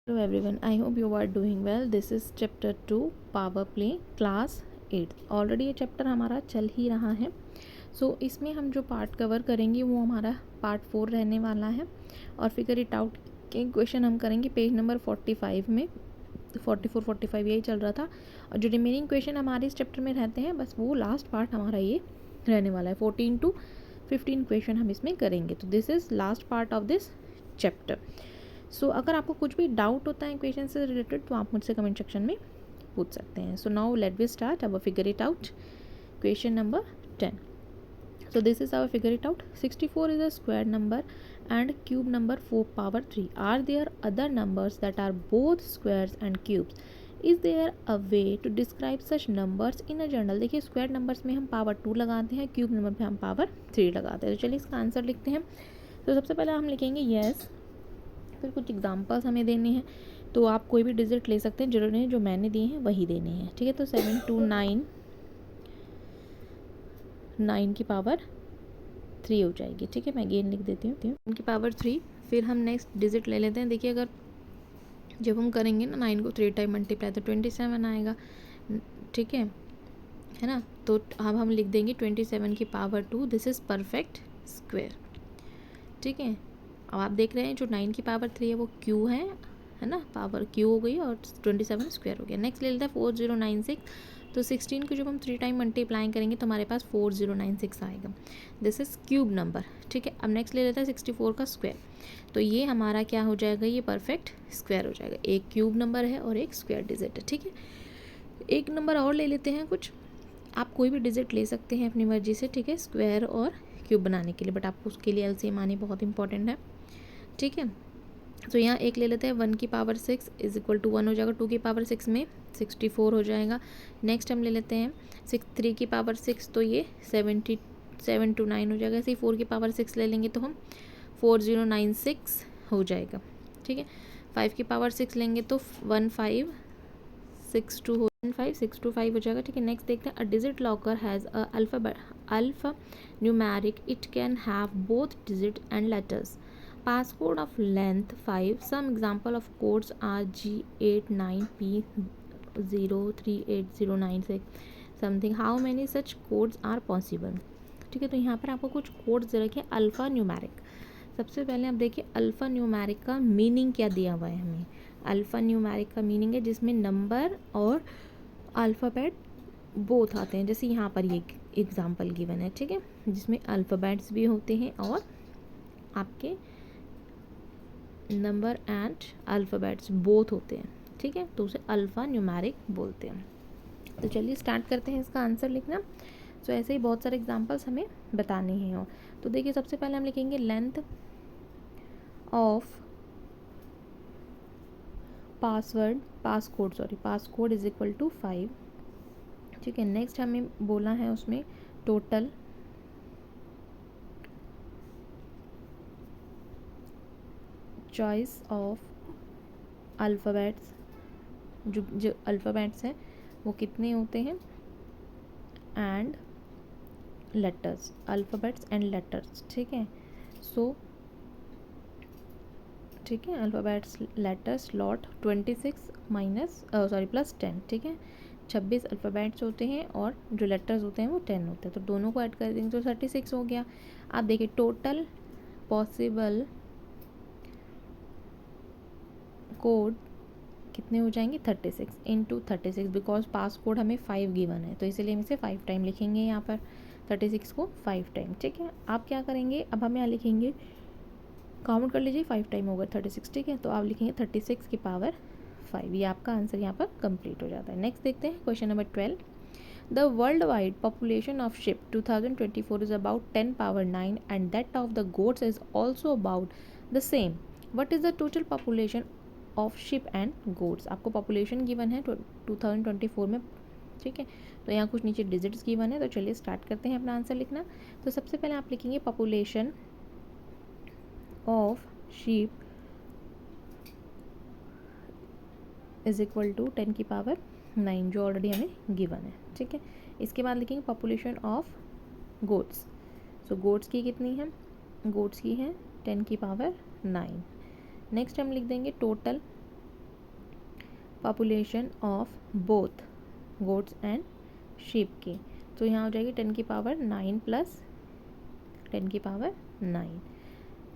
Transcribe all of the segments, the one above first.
Hello everyone, I hope you are doing well. This is chapter 2 power play class 8. Already ये chapter हमारा चल ही रहा है. इसमें हम जो पार्ट कवर करेंगे वो हमारा पार्ट 4 रहने वाला है और फिगर इट आउट के क्वेश्चन हम करेंगे पेज नंबर 45 में. 44-45 यही चल रहा था और जो रिमेनिंग क्वेश्चन हमारे इस चैप्टर में रहते हैं बस वो लास्ट पार्ट हमारा ये रहने वाला है. 14 to 15 क्वेश्चन हम इसमें करेंगे. तो this is last part of this chapter. अगर आपको कुछ भी डाउट होता है क्वेश्चन से रिलेटेड तो आप मुझसे कमेंट सेक्शन में पूछ सकते हैं. नाउ लेट वी स्टार्ट अब figure it out. Question number 10. This is our figure it out. 64 is a square number and cube number 4 power 3. Are there other numbers that are both squares and cubes? Is there a way to describe such numbers in a journal? देखिए square numbers में हम power 2 लगाते हैं, cube number पे हम power 3 लगाते हैं. तो चलिए इसका आंसर लिखते हैं. सबसे पहले हम लिखेंगे येस, फिर कुछ एग्जांपल्स हमें देने हैं. तो आप कोई भी डिजिट ले सकते हैं, जरूरी नहीं जो मैंने दिए हैं वही देने हैं. ठीक है, तो 7 2 9 9 की पावर 3 हो जाएगी. ठीक है, मैं अगेन लिख देती हूँ 9 की पावर 3. फिर हम नेक्स्ट डिजिट ले लेते हैं. देखिए अगर जब हम करेंगे ना 9 को 3 टाइम मल्टीप्लाई तो 27 आएगा. ठीक है ना. तो अब हम लिख देंगे 27 की power 2. This is perfect square. ठीक है, अब आप देख रहे हैं जो 9 की पावर 3 है वो क्यू है ना, पावर क्यू हो गई और 27 स्क्वायर हो गया. नेक्स्ट ले लेते हैं 4096. तो 16 को जब हम 3 टाइम मल्टीप्लाई करेंगे तो हमारे पास 4096 आएगा. This is cube number. ठीक है, अब नेक्स्ट ले लेते हैं 64 का स्क्वायर. तो ये हमारा क्या हो जाएगा, ये परफेक्ट स्क्वायर हो जाएगा. एक क्यूब नंबर है और एक स्क्वायर डिजिट है. ठीक है, एक नंबर और ले लेते हैं कुछ. आप कोई भी डिजिट ले सकते हैं अपनी मर्जी से. ठीक है, स्क्वायर और क्यूब बनाने के लिए, बट आपको उसके लिए एलसीएम आनी बहुत इंपॉर्टेंट है. ठीक है, तो यहाँ एक ले लेते हैं 1 की पावर 6 इज इक्वल टू 1 हो जाएगा. 2 की पावर 6 में 64 हो जाएगा. नेक्स्ट हम ले लेते हैं 3 की पावर 6 तो ये 77 to 9 हो जाएगा. ऐसे ही 4 की पावर 6 ले लेंगे तो हम 4096 हो जाएगा. ठीक है, 5 की पावर 6 लेंगे तो 1562 हो जाएगा. ठीक है, नेक्स्ट देखते हैं a digit locker has a alpha numeric. It can have both digit and letters. Passcode of length 5. Some example of codes are G89P03809 something. How many such codes are possible? ठीक है, तो यहाँ पर आपको कुछ codes दे रखे. Alpha numeric. सबसे पहले आप देखिए अल्फ़ा न्यूमेरिक का मीनिंग क्या दिया हुआ है हमें. अल्फ़ा न्यूमेरिक का मीनिंग है जिसमें नंबर और अल्फ़ाबेट बोथ आते हैं. जैसे यहाँ पर ये एग्जाम्पल गिवन है. ठीक है, जिसमें अल्फ़ाबेट्स भी होते हैं और आपके नंबर एंड अल्फ़ाबेट्स बोथ होते हैं. ठीक है, तो उसे अल्फ़ा न्यूमेरिक बोलते हैं. तो चलिए स्टार्ट करते हैं इसका आंसर लिखना. ऐसे ही बहुत सारे एग्जांपल्स हमें बताने हैं. तो देखिए सबसे पहले हम लिखेंगे length of passcode is equal to 5. ठीक है, नेक्स्ट हमें बोला है उसमें टोटल चॉइस ऑफ अल्फ़ाबेट्स. जो अल्फ़ाबेट्स हैं वो कितने होते हैं and letters. Alphabets and letters. ठीक है, ठीक है, अल्फ़ाबेट्स लेटर्स लॉट 26 प्लस 10. ठीक है, 26 अल्फ़ाबेट्स होते हैं और जो लेटर्स होते हैं वो 10 होते हैं. तो दोनों को ऐड कर देंगे तो 36 हो गया. आप देखिए टोटल पॉसिबल कोड कितने हो जाएंगे 36 इंटू 36. बिकॉज पास कोड हमें 5 गिवन है तो इसीलिए हम इसे 5 टाइम लिखेंगे यहाँ पर 36 को 5 टाइम. ठीक है, आप क्या करेंगे, अब हम यहाँ लिखेंगे काउंट कर लीजिए 5 टाइम होगा 36. ठीक है, तो आप लिखेंगे 36 की पावर 5. ये आपका आंसर यहाँ पर कंप्लीट हो जाता है. नेक्स्ट देखते हैं question number 12. The world wide population of ship 2024 is about 10 power 9 and that of the goats is also about the same. What is the total population of ship and goats. आपको population given है 2024 में. ठीक है, तो यहाँ कुछ नीचे digits given है. तो चलिए स्टार्ट करते हैं अपना आंसर लिखना. तो सबसे पहले आप लिखेंगे population of sheep is equal to 10 की पावर 9 जो ऑलरेडी हमें गिवन है. ठीक है, इसके बाद लिखेंगे पॉपुलेशन ऑफ गोट्स. गोट्स की कितनी है, गोट्स की है 10 की पावर 9. नेक्स्ट हम लिख देंगे total population of both goats and sheep की। तो यहाँ हो जाएगी 10 की पावर 9 प्लस 10 की पावर 9,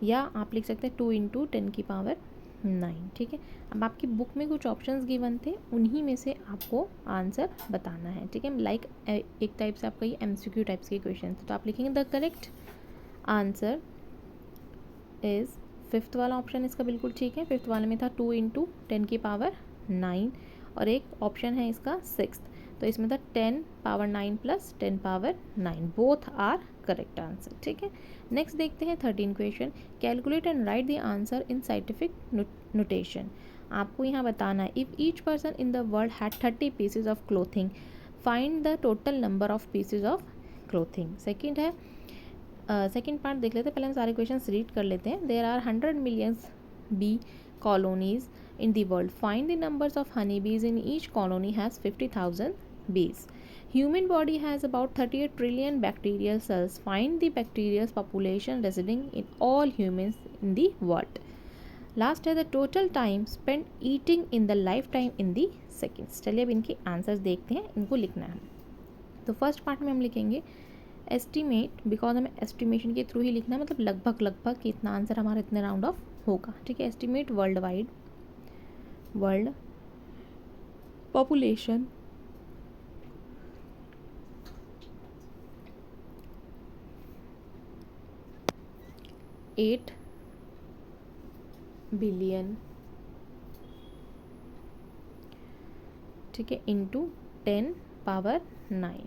या आप लिख सकते हैं 2 इंटू 10 की पावर 9। ठीक है, अब आपकी बुक में कुछ ऑप्शंस गिवन थे, उन्हीं में से आपको आंसर बताना है। ठीक है, लाइक एक टाइप से आपका ये MCQ टाइप्स के क्वेश्चन थे। तो आप लिखेंगे the correct answer is, fifth वाला ऑप्शन इसका बिल्कुल ठीक है। फिफ्थ वाले में था 2 इंटू 10 की पावर 9, और एक ऑप्शन है इसका सिक्स्थ, तो इसमें था 10 power 9 plus 10 power 9, both are correct answer. ठीक है, नेक्स्ट देखते हैं 13 question. Calculate and write the answer in scientific notation. आपको यहाँ बताना है if each person in the world had 30 pieces of clothing, find the total number of pieces of clothing. Second है, second part देख लेते हैं, पहले हम सारे क्वेश्चन रीड कर लेते हैं। There are 100 millions bee colonies in the world. Find the numbers of honeybees in each colony has 50,000 bees. Human body has about 38 trillion bacterial cells. Find the bacterial population residing in all humans in the world. Last है the total time spent eating in the lifetime in the seconds. चलिए अब इनके answers देखते हैं, इनको लिखना है। तो फर्स्ट पार्ट में हम लिखेंगे एस्टिमेट, बिकॉज हमें एस्टिमेशन के थ्रू ही लिखना है, मतलब लगभग कि इतना आंसर हमारा इतने राउंड ऑफ होगा। ठीक है, estimate world wide, world population $8 billion, ठीक है, इंटू 10 पावर 9।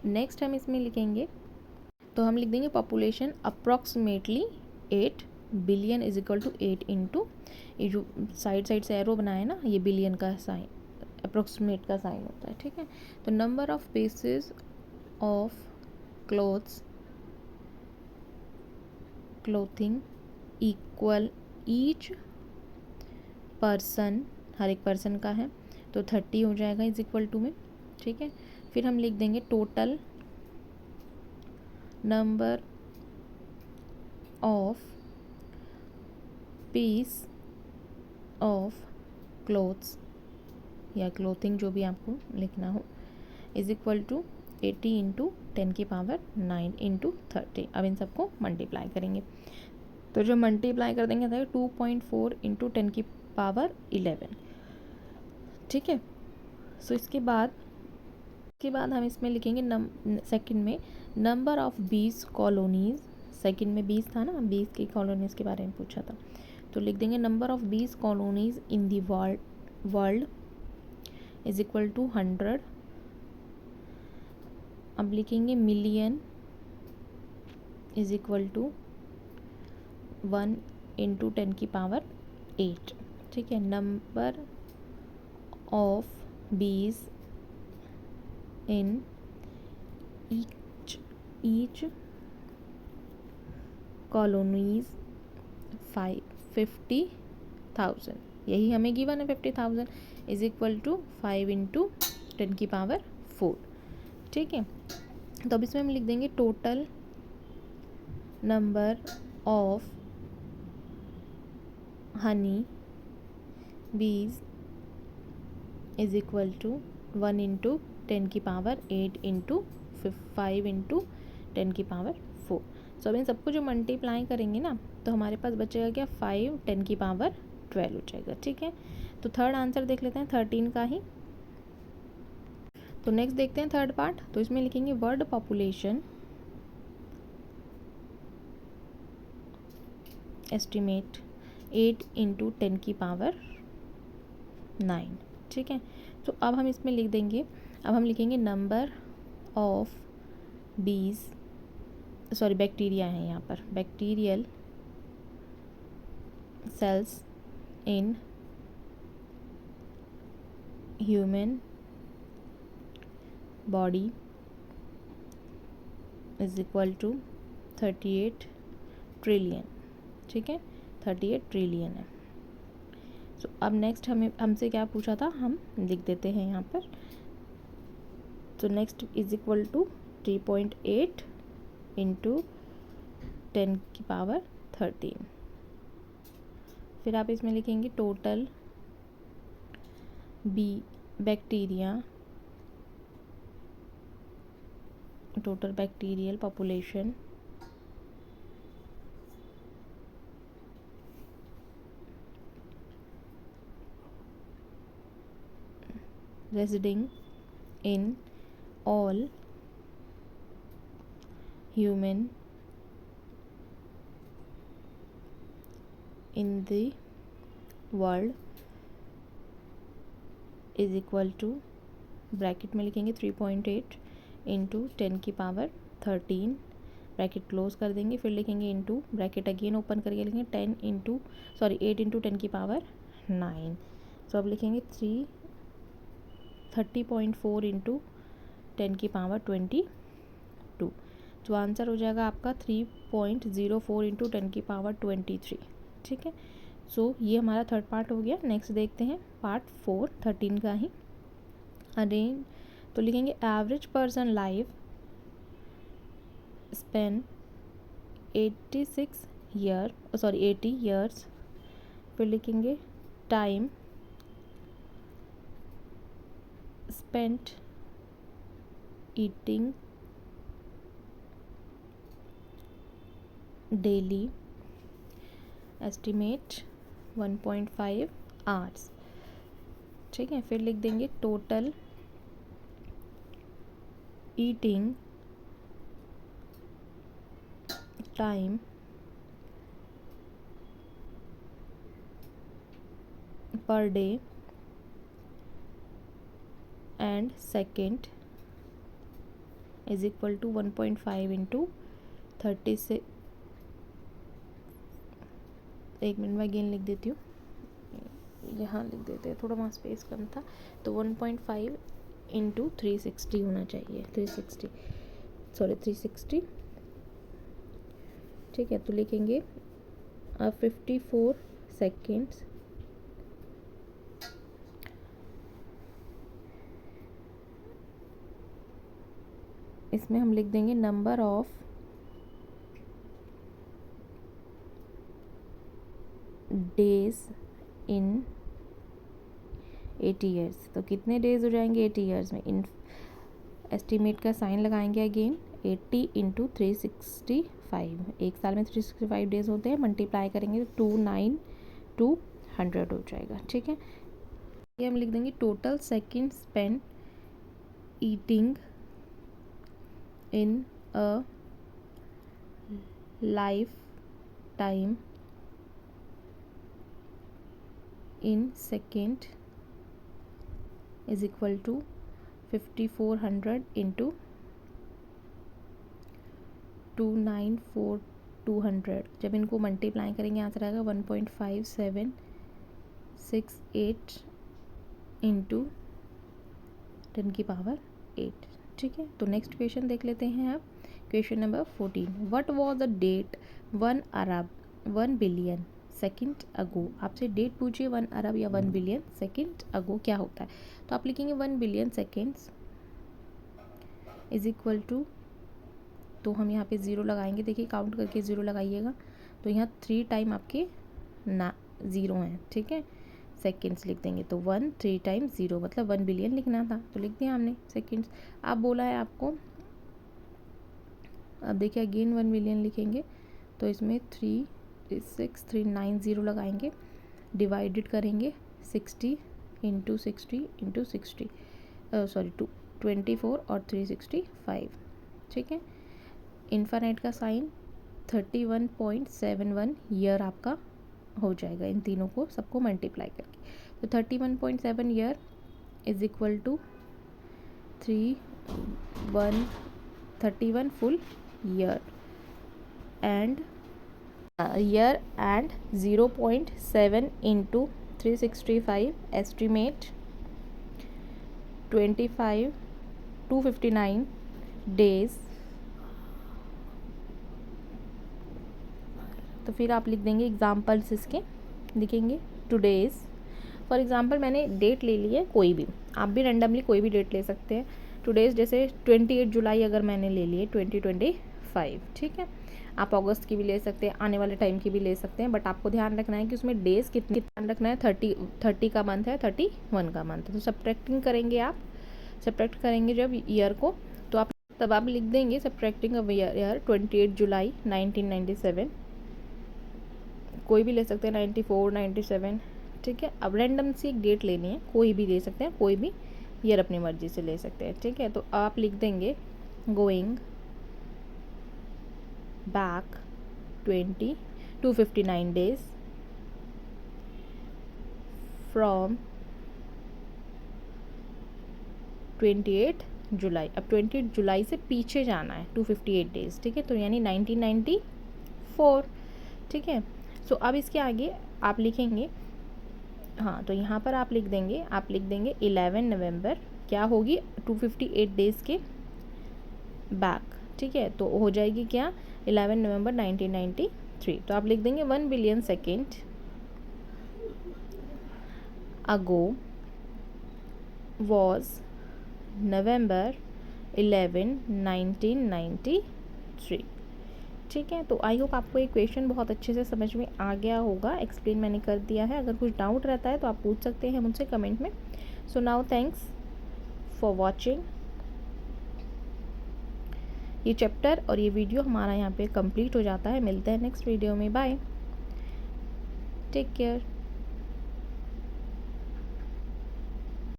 नेक्स्ट हम इसमें लिखेंगे, तो हम लिख देंगे population approximately 8 billion is equal to 8 into, ये जो साइड से एरो बनाया है ना, ये बिलियन का साइन, अप्रॉक्सीमेट का साइन होता है। ठीक है, तो number of pieces of clothing equal each person, हर एक पर्सन का है, तो 30 हो जाएगा इज इक्वल टू में। ठीक है, फिर हम लिख देंगे total number of peace of clothes या क्लोथिंग, जो भी आपको लिखना हो, इज इक्वल टू 80 इंटू 10 की पावर 9 इंटू 30। अब इन सबको मल्टीप्लाई करेंगे, तो जो मल्टीप्लाई कर देंगे तो 2.4 इंटू 10 की पावर 11। ठीक है, सो इसके बाद हम इसमें लिखेंगे सेकंड में नंबर ऑफ बीस कॉलोनीज। सेकंड में 20 था ना, 20 की कॉलोनीज के बारे में पूछा था, तो लिख देंगे number of 20 colonies in the world is equal to 100। अब लिखेंगे million is equal to 1 into 10 की पावर 8। ठीक है, नंबर ऑफ बीज इन ईच कॉलोनीज 50,000, यही हमें गिवन है 50,000 इज इक्वल टू 5 इंटू 10 की पावर 4। ठीक है, तो अब इसमें हम लिख देंगे टोटल नंबर ऑफ हनी बीज इज इक्वल टू 1 इंटू 10 की पावर 8 इंटू 5 इंटू 10 की पावर 4। सो अब इन सबको जो मल्टीप्लाई करेंगे ना, तो हमारे पास बचेगा क्या, 5 10 की पावर 12 हो जाएगा। ठीक है, तो थर्ड आंसर देख लेते हैं 13 का ही। तो नेक्स्ट देखते हैं थर्ड पार्ट, तो इसमें लिखेंगे वर्ल्ड पॉपुलेशन एस्टिमेट 8 इंटू 10 की पावर 9। ठीक है, तो अब हम इसमें लिख देंगे, अब हम लिखेंगे number of bees, sorry bacteria है यहाँ पर, bacterial cells in human body is equal to 38 trillion. ठीक है, 38 ट्रिलियन है। सो अब नेक्स्ट हमसे क्या पूछा था, हम लिख देते हैं यहाँ पर, तो next is equal to 3.8 into 10 की पावर 13। फिर आप इसमें लिखेंगे total bee bacteria, total bacterial population, residing in all human in the world is equal to, bracket में लिखेंगे 3.8 इंटू 10 की पावर 13, ब्रैकेट क्लोज कर देंगे, फिर लिखेंगे इंटू, ब्रैकेट अगेन ओपन करके लिखेंगे 8 इंटू 10 की पावर 9। सो अब लिखेंगे 30.4 इंटू 10 की पावर 22। तो आंसर हो जाएगा आपका 3.04 इंटू 10 की पावर 23। ठीक है, सो ये हमारा थर्ड पार्ट हो गया। नेक्स्ट देखते हैं पार्ट 4 13 का ही। अरेंज, तो लिखेंगे average person life span 80 years, फिर लिखेंगे time spent eating daily estimate 1.5 hours. ठीक है, फिर लिख देंगे total eating time per day and second is equal to 1.5 into 36। एक मिनट में अगेन लिख देती हूँ, यहाँ लिख देते हैं, थोड़ा वहाँ स्पेस कम था, तो 1.5 इंटू 360 होना चाहिए, 360। ठीक है, तो लिखेंगे 54 सेकेंड्स इसमें हम लिख देंगे number of days in 80 years. तो कितने डेज हो जाएंगे 80 ईयर्स में, इन एस्टिमेट का साइन लगाएंगे अगेन, 80 इंटू 365, एक साल में 365 डेज होते हैं, मल्टीप्लाई करेंगे तो 29200 हो जाएगा। ठीक है, ये हम लिख देंगे total second spend eating in a life time in second is equal to 5400 into 294,200। जब इनको मल्टीप्लाई करेंगे आंसर आएगा 1.5768 इंटू 10 की पावर 8। ठीक है, तो नेक्स्ट क्वेश्चन देख लेते हैं आप। Question number 14, what was the date 1 billion second ago. आपसे डेट पूछिए 1 अरब या 1 बिलियन सेकेंड अगो क्या होता है, तो आप लिखेंगे 1 billion seconds is equal to, तो हम यहाँ पे ज़ीरो लगाएंगे, देखिए काउंट करके ज़ीरो लगाइएगा, तो यहाँ 3 टाइम आपके ना ज़ीरो हैं। ठीक है, सेकेंड्स लिख देंगे, तो 1 3 टाइम ज़ीरो, मतलब 1 बिलियन लिखना था, तो लिख दिया हमने सेकेंड्स। अब बोला है आपको, अब देखिए अगेन 1 बिलियन लिखेंगे, तो इसमें 36390 लगाएंगे, डिवाइडेड करेंगे 60 इंटू 60 इंटू 60 सॉरी 24 और 365। ठीक है, इन्फानाइट का साइन 31.71 ईयर आपका हो जाएगा, इन तीनों को सबको मल्टीप्लाई करके, तो 31.7 year is equal to 31 full year and 0.7 into 365 estimate 259 days। तो फिर आप लिख देंगे एग्जाम्पल्स इसके, लिखेंगे टुडेज़, फॉर एग्जांपल मैंने डेट ले ली है कोई भी, आप भी रैंडमली कोई भी डेट ले सकते हैं। टुडेज़ जैसे 28 जुलाई अगर मैंने ले ली है 2025, 5, ठीक है। आप अगस्त की भी ले सकते हैं, आने वाले टाइम की भी ले सकते हैं, बट आपको ध्यान रखना है कि उसमें डेज कितने ध्यान रखना है। 30 का मंथ है, 31 का मंथ है। तो सब्ट्रैक्टिंग करेंगे, आप सब्ट्रैक्ट करेंगे जब ईयर को, तो आप तब आप लिख देंगे सब्ट्रैक्टिंग ऑफ ईयर 28 जुलाई 1997, कोई भी ले सकते हैं, 94, 97, ठीक है। अब रैंडम सी एक डेट लेनी है, कोई भी ले सकते हैं, कोई भी ईयर अपनी मर्जी से ले सकते हैं, ठीक है। तो आप लिख देंगे गोइंग बैक 259 days फ्रॉम 28 जुलाई। अब 28 जुलाई से पीछे जाना है 258 डेज़, ठीक है। तो यानी 1994, ठीक है। सो अब इसके आगे आप लिखेंगे, हाँ, तो यहाँ पर आप लिख देंगे 11 नवंबर क्या होगी 258 डेज़ के बैक, ठीक है। तो हो जाएगी क्या 11 नवंबर 1993। तो आप लिख देंगे 1 बिलियन सेकेंड अगो वॉज नवंबर 11, 1993, ठीक है। तो आई होप आपको ये क्वेश्चन बहुत अच्छे से समझ में आ गया होगा, एक्सप्लेन मैंने कर दिया है। अगर कुछ डाउट रहता है तो आप पूछ सकते हैं मुझसे कमेंट में। So now thanks for watching. ये चैप्टर और ये वीडियो हमारा यहाँ पे कंप्लीट हो जाता है। मिलते हैं नेक्स्ट वीडियो में, बाय, टेक केयर।